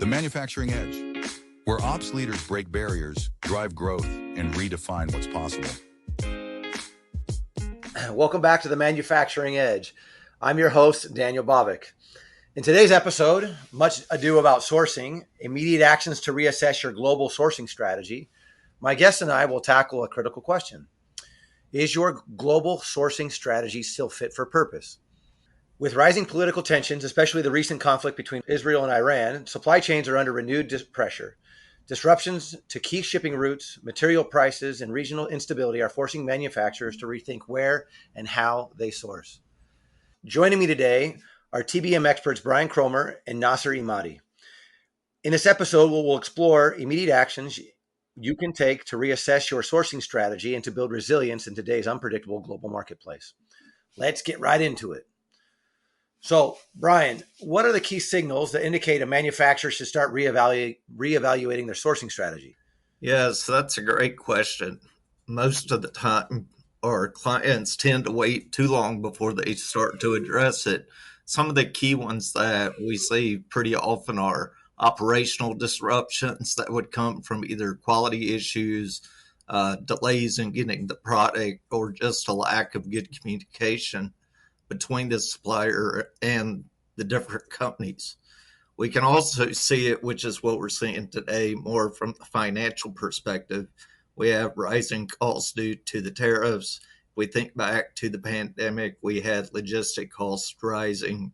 The Manufacturing Edge, where ops leaders break barriers, drive growth, and redefine what's possible. Welcome back to the Manufacturing Edge. I'm your host, Daniel Bobick. In today's episode, much ado about sourcing, immediate actions to reassess your global sourcing strategy. My guest and I will tackle a critical question. Is your global sourcing strategy still fit for purpose? With rising political tensions, especially the recent conflict between Israel and Iran, supply chains are under renewed pressure. Disruptions to key shipping routes, material prices, and regional instability are forcing manufacturers to rethink where and how they source. Joining me today are TBM experts Brian Cromer and Nasser Imadi. In this episode, we'll explore immediate actions you can take to reassess your sourcing strategy and to build resilience in today's unpredictable global marketplace. Let's get right into it. So, Brian, what are the key signals that indicate a manufacturer should start reevaluating their sourcing strategy? Yes, that's a great question. Most of the time, our clients tend to wait too long before they start to address it. Some of the key ones that we see pretty often are operational disruptions that would come from either quality issues, delays in getting the product, or just a lack of good communication between the supplier and the different companies. We can also see it, which is what we're seeing today, more from the financial perspective. We have rising costs due to the tariffs. If we think back to the pandemic, we had logistic costs rising.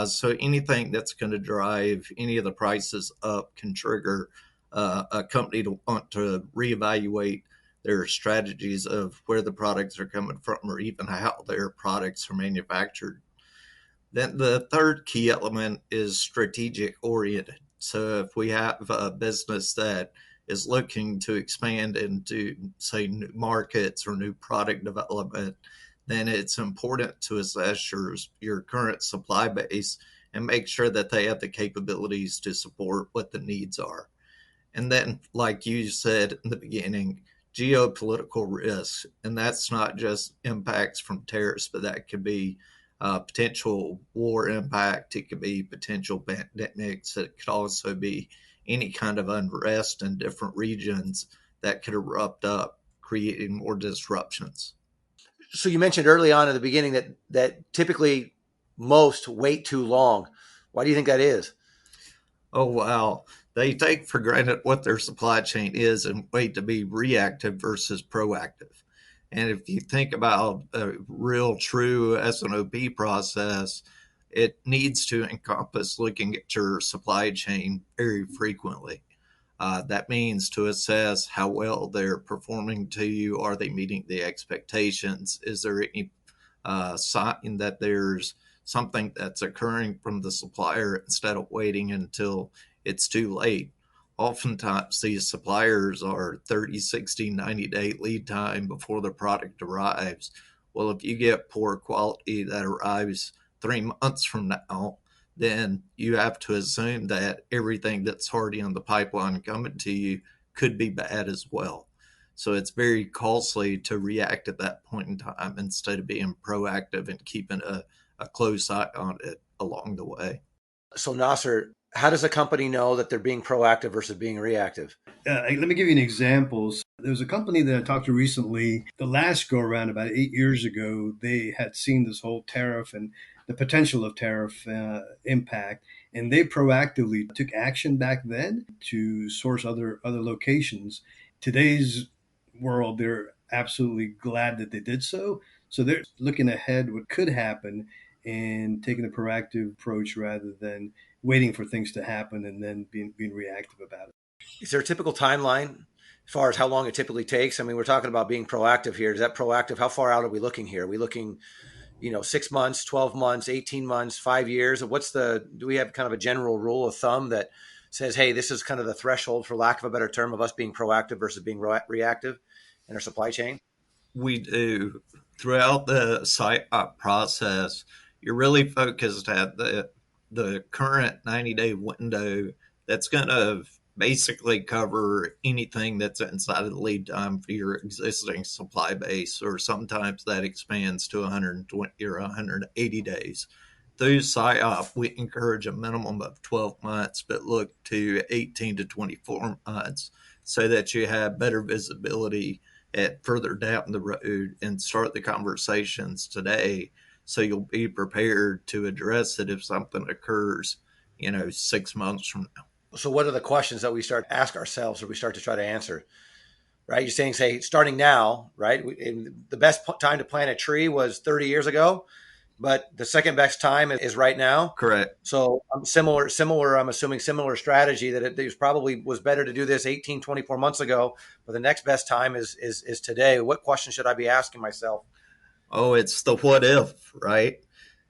So anything that's going to drive any of the prices up can trigger a company to want to reevaluate their strategies of where the products are coming from or even how their products are manufactured. Then the third key element is strategic oriented. So if we have a business that is looking to expand into, say, new markets or new product development, then it's important to assess your current supply base and make sure that they have the capabilities to support what the needs are. And then, like you said in the beginning, geopolitical risks, and that's not just impacts from tariffs, but that could be potential war impact. It could be potential pandemics. It could also be any kind of unrest in different regions that could erupt up, creating more disruptions. So you mentioned early on in the beginning that typically most wait too long. Why do you think that is? Oh, wow. They take for granted what their supply chain is and wait to be reactive versus proactive. And if you think about a real true S&OP process, it needs to encompass looking at your supply chain very frequently. That means to assess how well they're performing to you. Are they meeting the expectations? Is there any sign that there's something that's occurring from the supplier instead of waiting until it's too late? Oftentimes, these suppliers are 30, 60, 90-day lead time before the product arrives. Well, if you get poor quality that arrives 3 months from now, then you have to assume that everything that's already on the pipeline coming to you could be bad as well. So it's very costly to react at that point in time instead of being proactive and keeping a close eye on it along the way. So Nasser, how does a company know that they're being proactive versus being reactive? Let me give you an example. There was a company that I talked to recently. The last go around about 8 years ago, they had seen this whole tariff and the potential of tariff impact, and they proactively took action back then to source other locations. Today's world, they're absolutely glad that they did so. So they're looking ahead what could happen and taking a proactive approach rather than waiting for things to happen and then being reactive about it. Is there a typical timeline as far as how long it typically takes? I mean, we're talking about being proactive here. Is that proactive? How far out are we looking here? Are we looking, 6 months, 12 months, 18 months, 5 years? Do we have kind of a general rule of thumb that says, hey, this is kind of the threshold, for lack of a better term, of us being proactive versus being reactive in our supply chain? We do. Throughout the SIOP process, you're really focused at the current 90-day window that's going to basically cover anything that's inside of the lead time for your existing supply base, or sometimes that expands to 120 or 180 days. Through SIOP, we encourage a minimum of 12 months, but look to 18 to 24 months so that you have better visibility at further down the road and start the conversations today so you'll be prepared to address it if something occurs, 6 months from now. So what are the questions that we start to ask ourselves or we start to try to answer? Right? You're saying, say, starting now, right? The best time to plant a tree was 30 years ago, but the second best time is right now. Correct. So similar, I'm assuming similar strategy that it probably was better to do this 18, 24 months ago, but the next best time is today. What question should I be asking myself? Oh, it's the what if, right?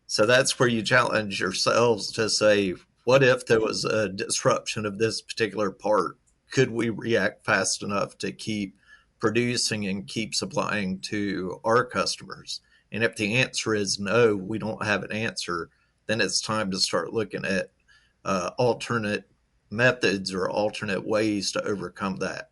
So that's where you challenge yourselves to say, what if there was a disruption of this particular part? Could we react fast enough to keep producing and keep supplying to our customers? And if the answer is no, we don't have an answer, then it's time to start looking at alternate methods or alternate ways to overcome that.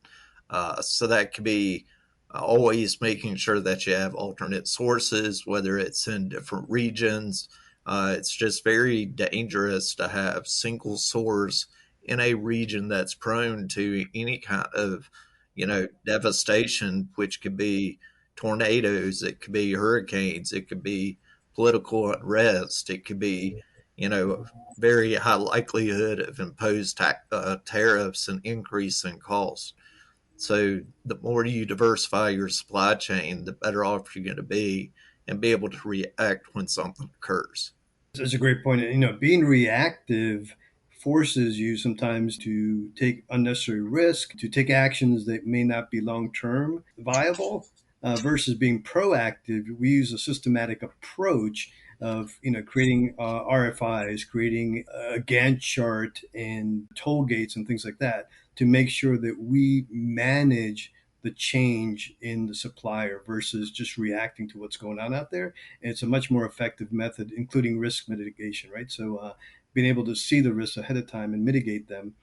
So that could be always making sure that you have alternate sources, whether it's in different regions. It's just very dangerous to have single source in a region that's prone to any kind of, devastation, which could be tornadoes, it could be hurricanes, it could be political unrest, it could be, very high likelihood of imposed tariffs and increase in cost. So the more you diversify your supply chain, the better off you're going to be and be able to react when something occurs. That's a great point. Being reactive forces you sometimes to take unnecessary risk, to take actions that may not be long-term viable, versus being proactive. We use a systematic approach of creating RFIs, creating a Gantt chart and toll gates and things like that to make sure that we manage the change in the supplier versus just reacting to what's going on out there. And it's a much more effective method, including risk mitigation, right? So being able to see the risks ahead of time and mitigate them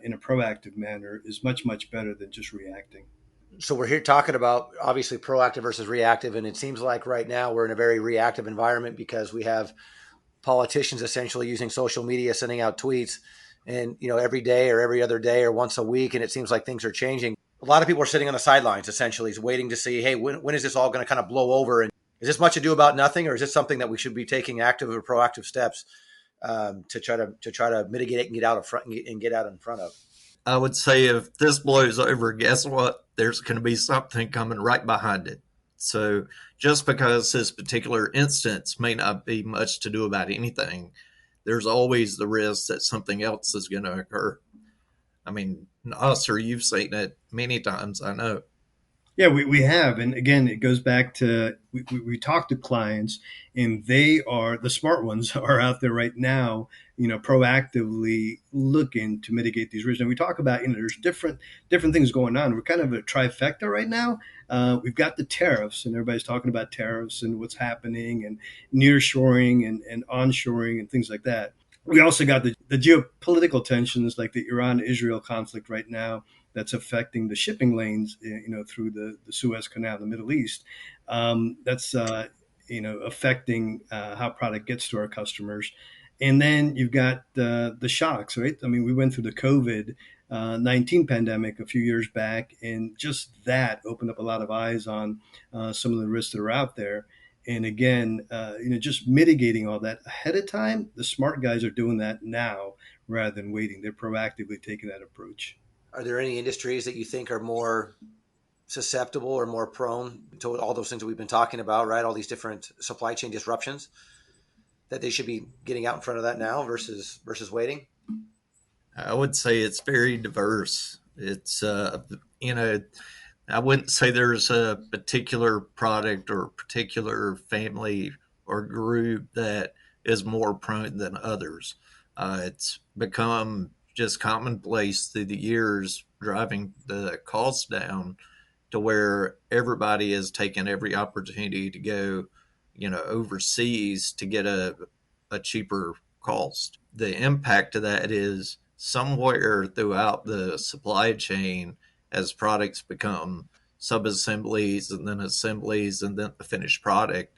in a proactive manner is much, much better than just reacting. So we're here talking about obviously proactive versus reactive. And it seems like right now we're in a very reactive environment because we have politicians essentially using social media, sending out tweets and, every day or every other day or once a week. And it seems like things are changing. A lot of people are sitting on the sidelines, essentially, waiting to see, hey, when is this all going to kind of blow over? And is this much ado about nothing, or is this something that we should be taking active or proactive steps to try to mitigate it and get out in front of? I would say if this blows over, guess what? There's going to be something coming right behind it. So just because this particular instance may not be much to do about anything, there's always the risk that something else is going to occur. I mean, us or you've seen it many times, I know. Yeah, we have. And again, it goes back to we talk to clients and they are the smart ones are out there right now, proactively looking to mitigate these risks. And we talk about, there's different things going on. We're kind of a trifecta right now. We've got the tariffs and everybody's talking about tariffs and what's happening and nearshoring and onshoring and things like that. We also got the geopolitical tensions like the Iran-Israel conflict right now that's affecting the shipping lanes, through the Suez Canal, the Middle East. That's affecting how product gets to our customers. And then you've got the shocks, right? I mean, we went through the COVID-19 pandemic a few years back, and just that opened up a lot of eyes on some of the risks that are out there. And again, just mitigating all that ahead of time. The smart guys are doing that now rather than waiting. They're proactively taking that approach. Are there any industries that you think are more susceptible or more prone to all those things that we've been talking about, right? All these different supply chain disruptions that they should be getting out in front of that now versus waiting? I would say it's very diverse. It's, I wouldn't say there's a particular product or particular family or group that is more prone than others. It's become just commonplace through the years, driving the costs down to where everybody is taking every opportunity to go, overseas to get a cheaper cost. The impact of that is somewhere throughout the supply chain as products become sub-assemblies and then assemblies and then the finished product,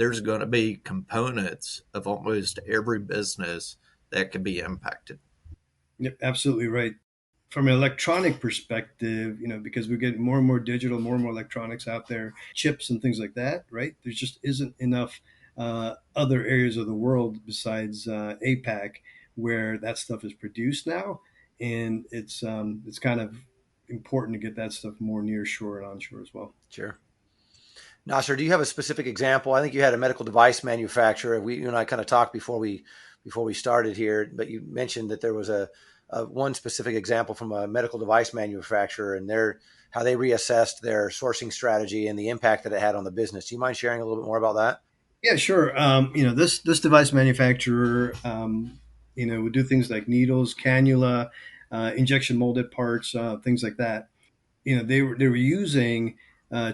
there's going to be components of almost every business that can be impacted. Yep, absolutely right. From an electronic perspective, because we get more and more digital, more and more electronics out there, chips and things like that, right? There just isn't enough other areas of the world besides APAC where that stuff is produced now, and it's kind of important to get that stuff more near shore and onshore as well. Sure. Nasser, do you have a specific example? I think you had a medical device manufacturer. You and I kind of talked before we started here, but you mentioned that there was a one specific example from a medical device manufacturer and how they reassessed their sourcing strategy and the impact that it had on the business. Do you mind sharing a little bit more about that? Yeah, sure. This device manufacturer, would do things like needles, cannula, injection molded parts, things like that. They were using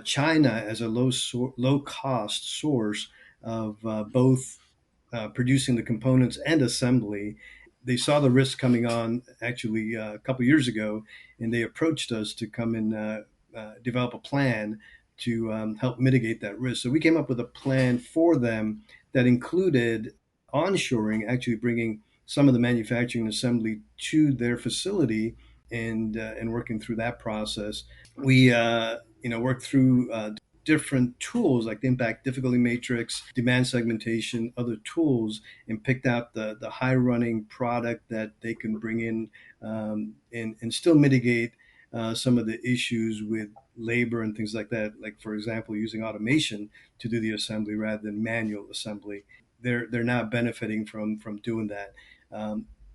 China as a low cost source of both producing the components and assembly. They saw the risk coming on actually a couple of years ago, and they approached us to come and develop a plan to help mitigate that risk. So we came up with a plan for them that included onshoring, actually bringing some of the manufacturing and assembly to their facility and working through that process. We worked through different tools like the impact difficulty matrix, demand segmentation, other tools, and picked out the high running product that they can bring in and still mitigate some of the issues with labor and things like that. Like, for example, using automation to do the assembly rather than manual assembly. They're now benefiting from doing that.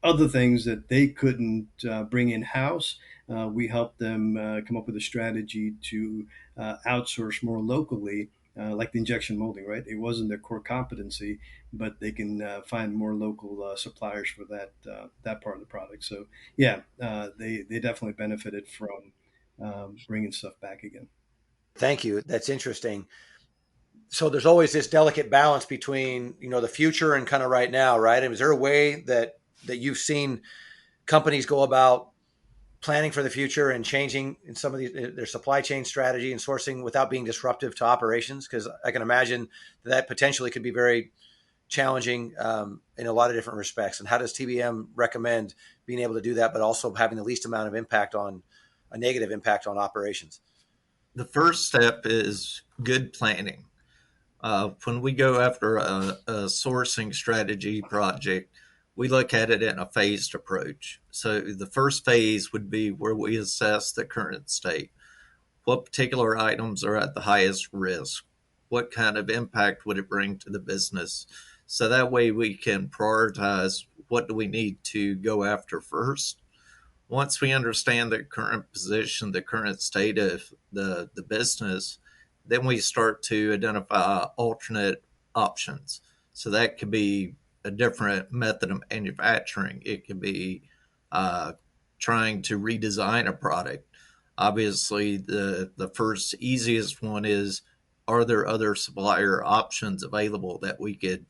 Other things that they couldn't bring in house, we helped them come up with a strategy to outsource more locally, like the injection molding. Right, it wasn't their core competency, but they can find more local suppliers for that part of the product. So yeah, they definitely benefited from bringing stuff back again. Thank you. That's interesting. So there's always this delicate balance between, the future and kind of right now, right? And is there a way that you've seen companies go about planning for the future and changing in some of their supply chain strategy and sourcing without being disruptive to operations? Because I can imagine that potentially could be very challenging in a lot of different respects. And how does TBM recommend being able to do that, but also having the least amount of a negative impact on operations? The first step is good planning. When we go after a sourcing strategy project, we look at it in a phased approach. So the first phase would be where we assess the current state. What particular items are at the highest risk? What kind of impact would it bring to the business? So that way we can prioritize what do we need to go after first. Once we understand the current position, the current state of the business, then we start to identify alternate options. So that could be a different method of manufacturing. It could be trying to redesign a product. Obviously, the first easiest one is, are there other supplier options available that we could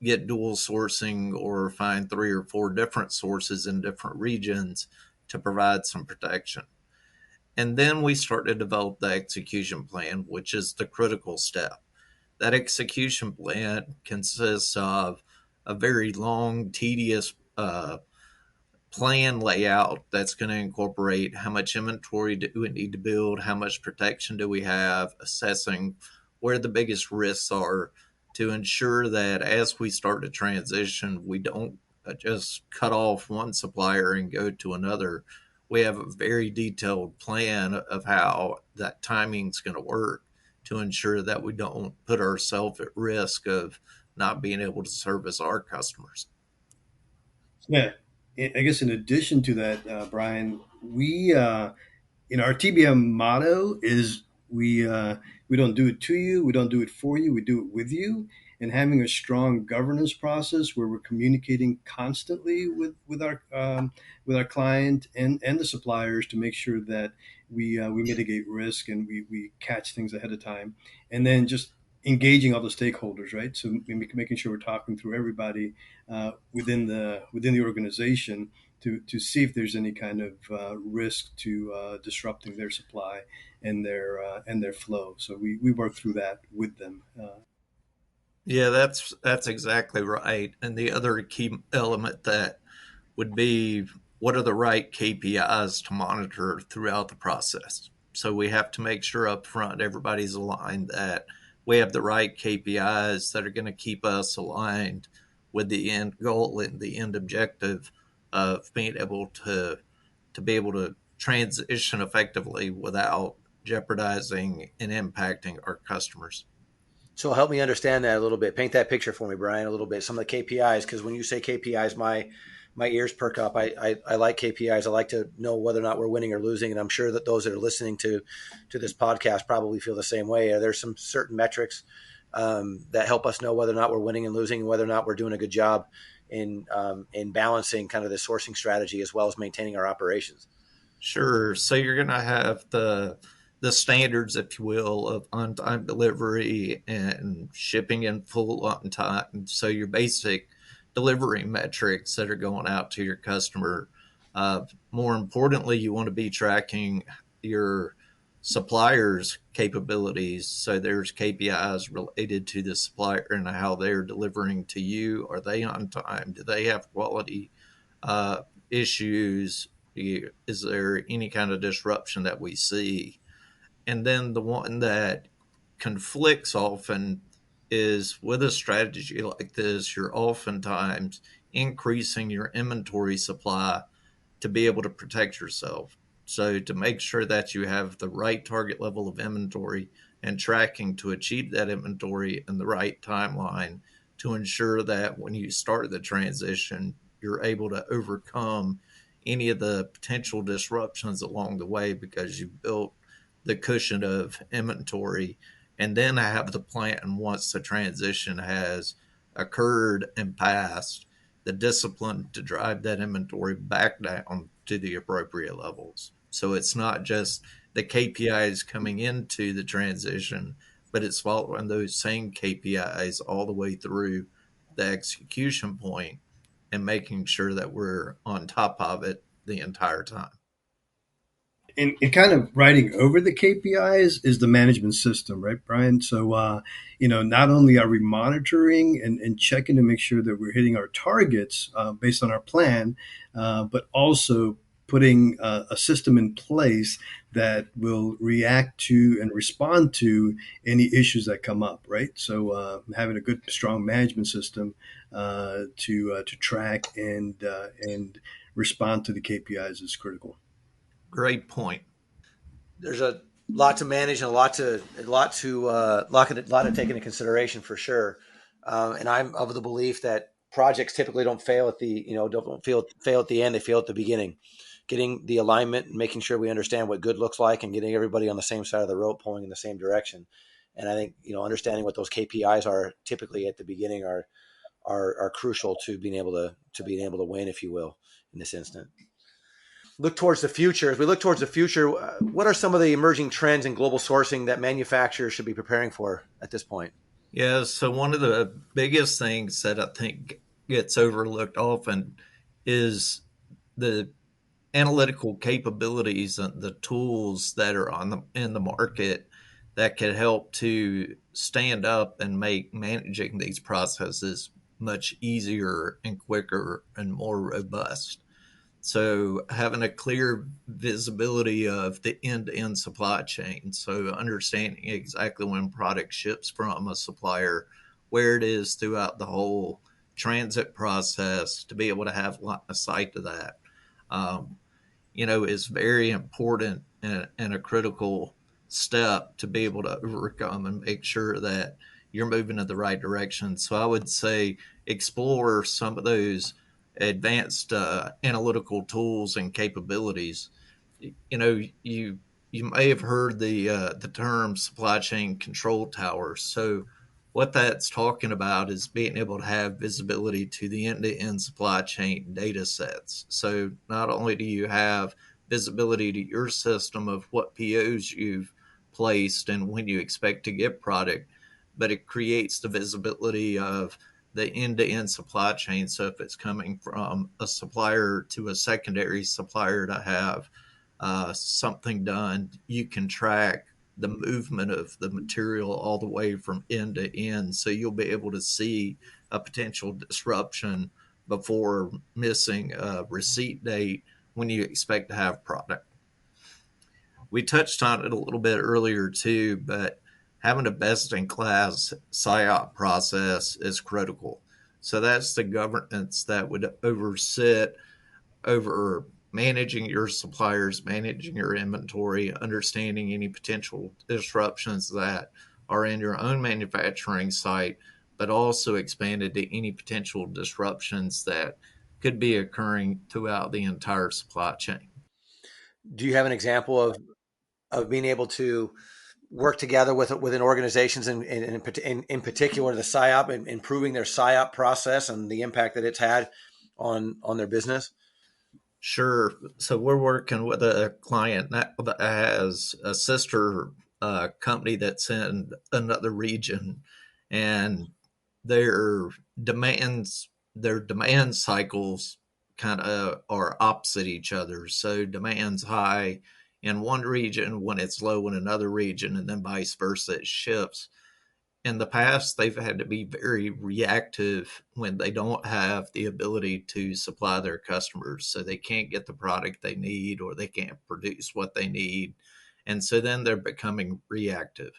get dual sourcing or find 3 or 4 different sources in different regions to provide some protection? And then we start to develop the execution plan, which is the critical step. That execution plan consists of a very long, tedious plan layout that's going to incorporate how much inventory do we need to build, how much protection do we have, assessing where the biggest risks are to ensure that as we start to transition, we don't just cut off one supplier and go to another. We have a very detailed plan of how that timing is going to work to ensure that we don't put ourselves at risk of not being able to service our customers. Yeah, I guess in addition to that, Brian, we our TBM motto is we don't do it to you, we don't do it for you, we do it with you. And having a strong governance process where we're communicating constantly with our client and the suppliers to make sure that we mitigate risk and we catch things ahead of time, and then just engaging all the stakeholders, right? So making sure we're talking through everybody within the organization to see if there's any kind of risk to disrupting their supply and their flow. So we work through that with them. Yeah, that's exactly right. And the other key element that would be, what are the right KPIs to monitor throughout the process? So we have to make sure up front everybody's aligned, that we have the right KPIs that are going to keep us aligned with the end goal and the end objective of being able to be able to transition effectively without jeopardizing and impacting our customers. So help me understand that a little bit. Paint that picture for me, Brian, a little bit. Some of the KPIs, because when you say KPIs, my ears perk up. I like KPIs. I like to know whether or not we're winning or losing, and I'm sure that those that are listening to this podcast probably feel the same way. Are there some certain metrics that help us know whether or not we're winning and losing, and whether or not we're doing a good job in balancing kind of the sourcing strategy as well as maintaining our operations? Sure. So you're going to have the standards, if you will, of on-time delivery and shipping in full on time. So your basic delivery metrics that are going out to your customer. More importantly, you want to be tracking your suppliers' capabilities. So there's KPIs related to the supplier and how they're delivering to you. Are they on time? Do they have quality uh, issues? Is there any kind of disruption that we see? And then the one that conflicts often is, with a strategy like this, you're oftentimes increasing your inventory supply to be able to protect yourself. So, to make sure that you have the right target level of inventory and tracking to achieve that inventory in the right timeline, to ensure that when you start the transition, you're able to overcome any of the potential disruptions along the way because you've built the cushion of inventory. And then I have the plan, once the transition has occurred and passed, the discipline to drive that inventory back down to the appropriate levels. So it's not just the KPIs coming into the transition, but it's following those same KPIs all the way through the execution point and making sure that we're on top of it the entire time. And kind of writing over the KPIs is the management system, right, Brian? So, not only are we monitoring and checking to make sure that we're hitting our targets based on our plan, but also putting a system in place that will react to and respond to any issues that come up, right? So, having a good, strong management system to track and respond to the KPIs is critical. Great point. There's a lot to manage and a lot to take into consideration for sure. And I'm of the belief that projects typically don't fail at the don't fail at the end; they fail at the beginning. Getting the alignment and making sure we understand what good looks like, and getting everybody on the same side of the rope, pulling in the same direction. And I think understanding what those KPIs are typically at the beginning are crucial to being able to win, if you will, in this instant. Look towards the future. As we look towards the future, what are some of the emerging trends in global sourcing that manufacturers should be preparing for at this point? Yeah, so one of the biggest things that I think gets overlooked often is the analytical capabilities and the tools that are in the market that could help to stand up and make managing these processes much easier and quicker and more robust. So having a clear visibility of the end-to-end supply chain, so understanding exactly when product ships from a supplier, where it is throughout the whole transit process, to be able to have line of sight to that, um, is very important and a critical step to be able to overcome and make sure that you're moving in the right direction. So I would say explore some of those advanced analytical tools and capabilities. You may have heard the term supply chain control tower. So what that's talking about is being able to have visibility to the end-to-end supply chain data sets. So not only do you have visibility to your system of what POs you've placed and when you expect to get product, but it creates the visibility of the end-to-end supply chain. So if it's coming from a supplier to a secondary supplier to have something done, you can track the movement of the material all the way from end to end. So you'll be able to see a potential disruption before missing a receipt date when you expect to have product. We touched on it a little bit earlier too, but having a best in class SIOP process is critical. So that's the governance that would oversit over managing your suppliers, managing your inventory, understanding any potential disruptions that are in your own manufacturing site, but also expanded to any potential disruptions that could be occurring throughout the entire supply chain. Do you have an example of being able to work together within organizations and in particular the SIOP and improving their SIOP process and the impact that it's had on their business? Sure. So we're working with a client that has a sister company that's in another region, and their demand cycles kind of are opposite each other. So demand's high in one region when it's low in another region, and then vice versa, it shifts. In the past, they've had to be very reactive when they don't have the ability to supply their customers. So they can't get the product they need or they can't produce what they need. And so then they're becoming reactive.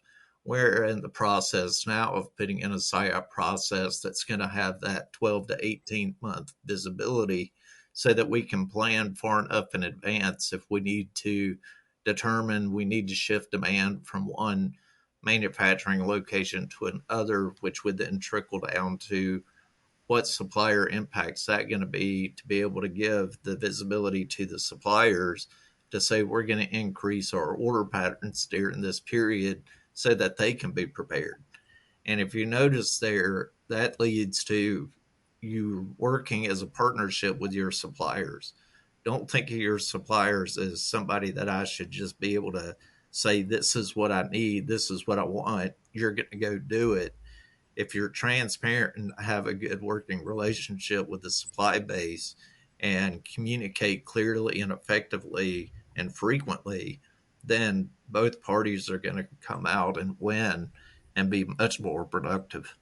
We're in the process now of putting in a SIOP process that's going to have that 12 to 18 month visibility so that we can plan far enough in advance if we need to determine we need to shift demand from one manufacturing location to another, which would then trickle down to what supplier impacts that going to be able to give the visibility to the suppliers to say we're going to increase our order patterns during this period so that they can be prepared. And if you notice there, that leads to you working as a partnership with your suppliers. Don't think of your suppliers as somebody that I should just be able to say, this is what I need, this is what I want. You're going to go do it. If you're transparent and have a good working relationship with the supply base and communicate clearly and effectively and frequently, then both parties are going to come out and win and be much more productive.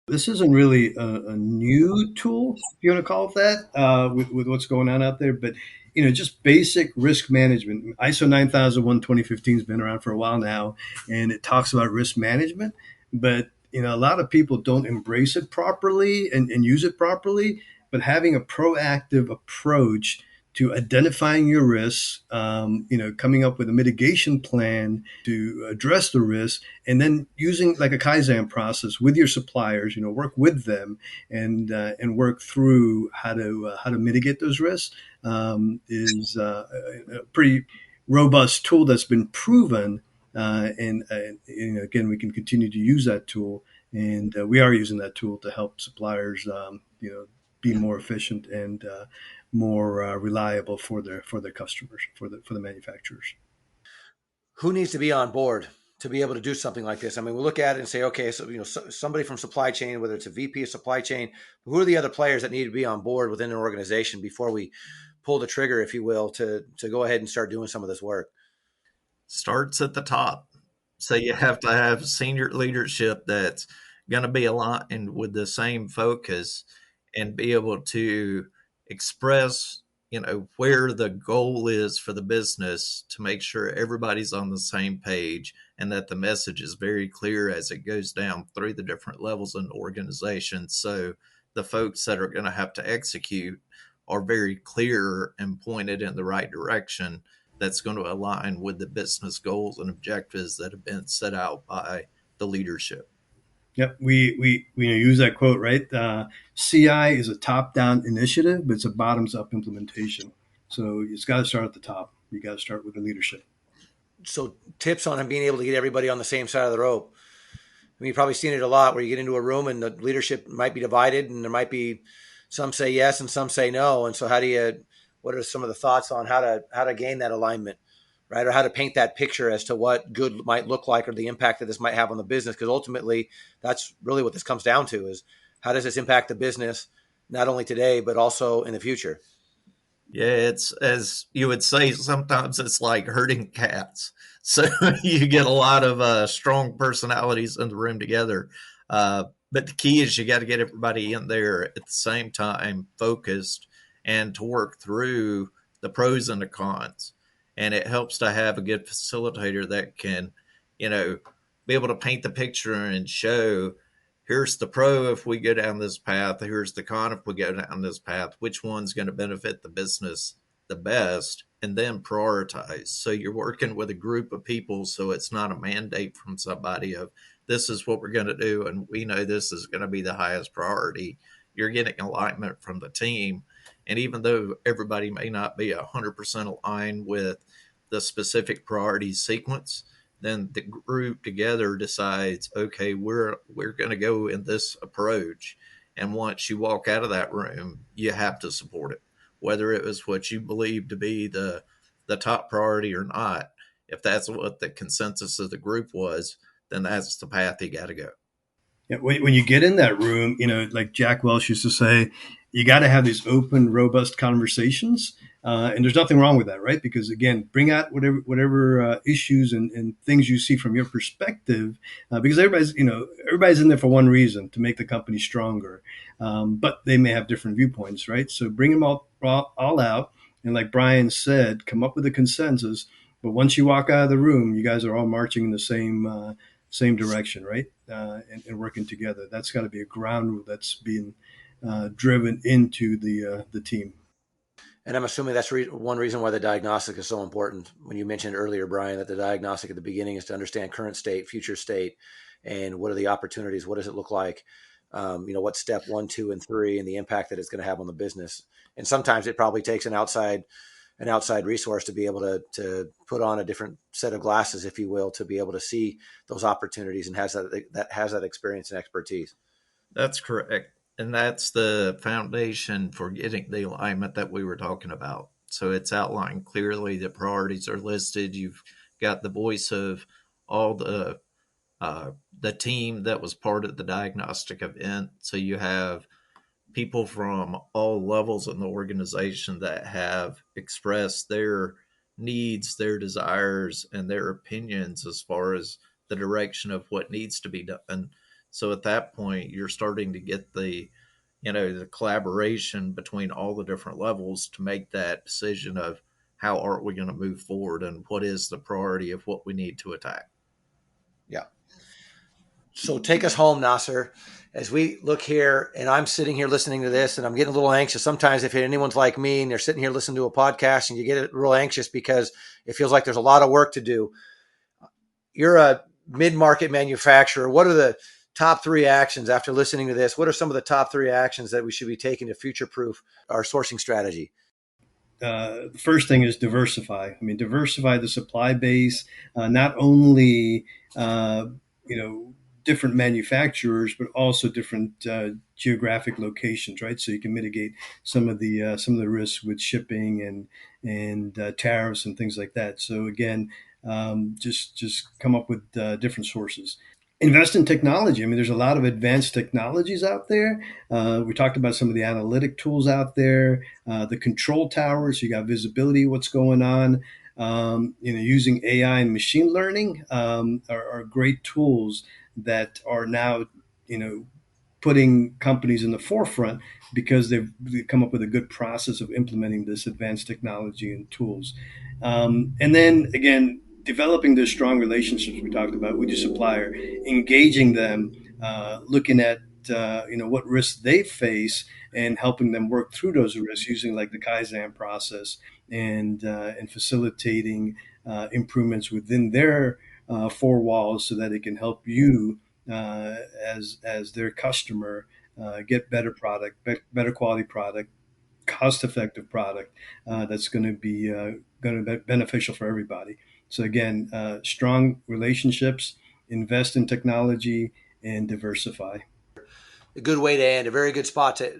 This isn't really a new tool, if you want to call it that, with what's going on out there. But just basic risk management. ISO 9001 2015 has been around for a while now, and it talks about risk management. But a lot of people don't embrace it properly and use it properly. But having a proactive approach to identifying your risks, coming up with a mitigation plan to address the risk, and then using like a Kaizen process with your suppliers, work with them and work through how to mitigate those risks is a pretty robust tool that's been proven. And again, we can continue to use that tool, and we are using that tool to help suppliers, be more efficient and more reliable for their customers, for the manufacturers. Who needs to be on board to be able to do something like this? I mean, we look at it and say, okay, so somebody from supply chain, whether it's a VP of supply chain, who are the other players that need to be on board within an organization before we pull the trigger, if you will, to go ahead and start doing some of this work? Starts at the top. So you have to have senior leadership that's going to be aligned with the same focus and be able to express where the goal is for the business to make sure everybody's on the same page and that the message is very clear as it goes down through the different levels in the organization. So the folks that are going to have to execute are very clear and pointed in the right direction that's going to align with the business goals and objectives that have been set out by the leadership. Yep, we use that quote, right? CI is a top-down initiative, but it's a bottoms-up implementation. So it's got to start at the top. You got to start with the leadership. So tips on being able to get everybody on the same side of the rope. I mean, you've probably seen it a lot where you get into a room and the leadership might be divided, and there might be some say yes and some say no. And so what are some of the thoughts on how to gain that alignment? Right? Or how to paint that picture as to what good might look like or the impact that this might have on the business. Because ultimately, that's really what this comes down to is how does this impact the business, not only today, but also in the future? Yeah, it's as you would say, sometimes it's like herding cats. So you get a lot of strong personalities in the room together. But the key is you got to get everybody in there at the same time, focused, and to work through the pros and the cons. And it helps to have a good facilitator that can, you know, be able to paint the picture and show here's the pro if we go down this path, here's the con if we go down this path, which one's going to benefit the business the best, and then prioritize. So you're working with a group of people, so it's not a mandate from somebody of this is what we're going to do and we know this is going to be the highest priority. You're getting alignment from the team, and even though everybody may not be 100% aligned with the specific priority sequence, then the group together decides, okay, we're going to go in this approach. And once you walk out of that room, you have to support it, whether it was what you believe to be the top priority or not. If that's what the consensus of the group was, then that's the path you got to go. Yeah, when you get in that room, like Jack Welch used to say, you got to have these open, robust conversations. And there's nothing wrong with that, right? Because again, bring out whatever issues and things you see from your perspective, because everybody's in there for one reason, to make the company stronger. But they may have different viewpoints, right? So bring them all out, and like Brian said, come up with a consensus. But once you walk out of the room, you guys are all marching in the same direction, right? And working together. That's got to be a ground rule that's being driven into the team. And I'm assuming that's one reason why the diagnostic is so important. When you mentioned earlier, Brian, that the diagnostic at the beginning is to understand current state, future state, and what are the opportunities? What does it look like? What's step 1, 2, and 3, and the impact that it's going to have on the business. And sometimes it probably takes an outside resource to be able to put on a different set of glasses, if you will, to be able to see those opportunities and has that experience and expertise. That's correct. And that's the foundation for getting the alignment that we were talking about. So it's outlined clearly, the priorities are listed. You've got the voice of all the team that was part of the diagnostic event. So you have people from all levels in the organization that have expressed their needs, their desires, and their opinions as far as the direction of what needs to be done. So at that point, you're starting to get the collaboration between all the different levels to make that decision of how are we going to move forward and what is the priority of what we need to attack. Yeah. So take us home, Nasser, as we look here, and I'm sitting here listening to this, and I'm getting a little anxious. Sometimes if anyone's like me and they're sitting here listening to a podcast and you get real anxious because it feels like there's a lot of work to do. You're a mid-market manufacturer. What are the top 3 actions after listening to this? What are some of the top 3 actions that we should be taking to future-proof our sourcing strategy? The first thing is diversify. I mean, diversify the supply base, not only, different manufacturers, but also different geographic locations, right? So you can mitigate some of the risks with shipping and tariffs and things like that. So again, just come up with different sources. Invest in technology. I mean, there's a lot of advanced technologies out there. We talked about some of the analytic tools out there, the control towers. So you got visibility, what's going on. Using AI and machine learning are great tools that are now, putting companies in the forefront because they've come up with a good process of implementing this advanced technology and tools. And then again, developing those strong relationships we talked about with your supplier, engaging them, looking at what risks they face and helping them work through those risks using like the Kaizen process and facilitating improvements within their 4 walls so that it can help you as their customer get better product, better quality product, cost-effective product that's going to be beneficial for everybody. So again, strong relationships, invest in technology, and diversify. A good way to end. A very good spot to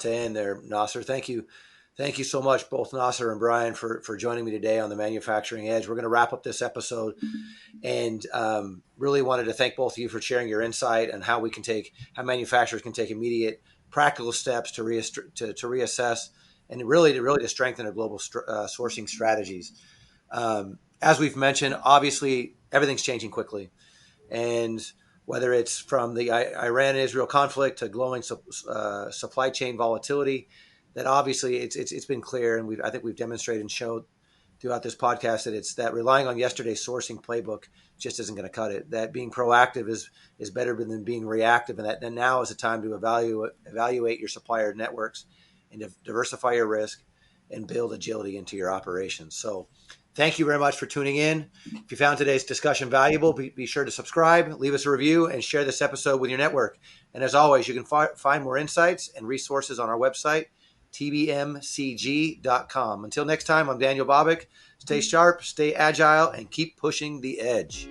end there, Nasser. Thank you so much, both Nasser and Brian, for joining me today on the Manufacturing Edge. We're going to wrap up this episode, and really wanted to thank both of you for sharing your insight and how manufacturers can take immediate practical steps to reassess and really to strengthen our global sourcing strategies. As we've mentioned, obviously everything's changing quickly, and whether it's from the Iran-Israel conflict to glowing supply chain volatility, that obviously it's been clear, and I think we've demonstrated and showed throughout this podcast that relying on yesterday's sourcing playbook just isn't going to cut it. That being proactive is better than being reactive, and that now is the time to evaluate your supplier networks and to diversify your risk and build agility into your operations. So thank you very much for tuning in. If you found today's discussion valuable, be sure to subscribe, leave us a review, and share this episode with your network. And as always, you can find more insights and resources on our website, tbmcg.com. Until next time, I'm Daniel Bobick. Stay sharp, stay agile, and keep pushing the edge.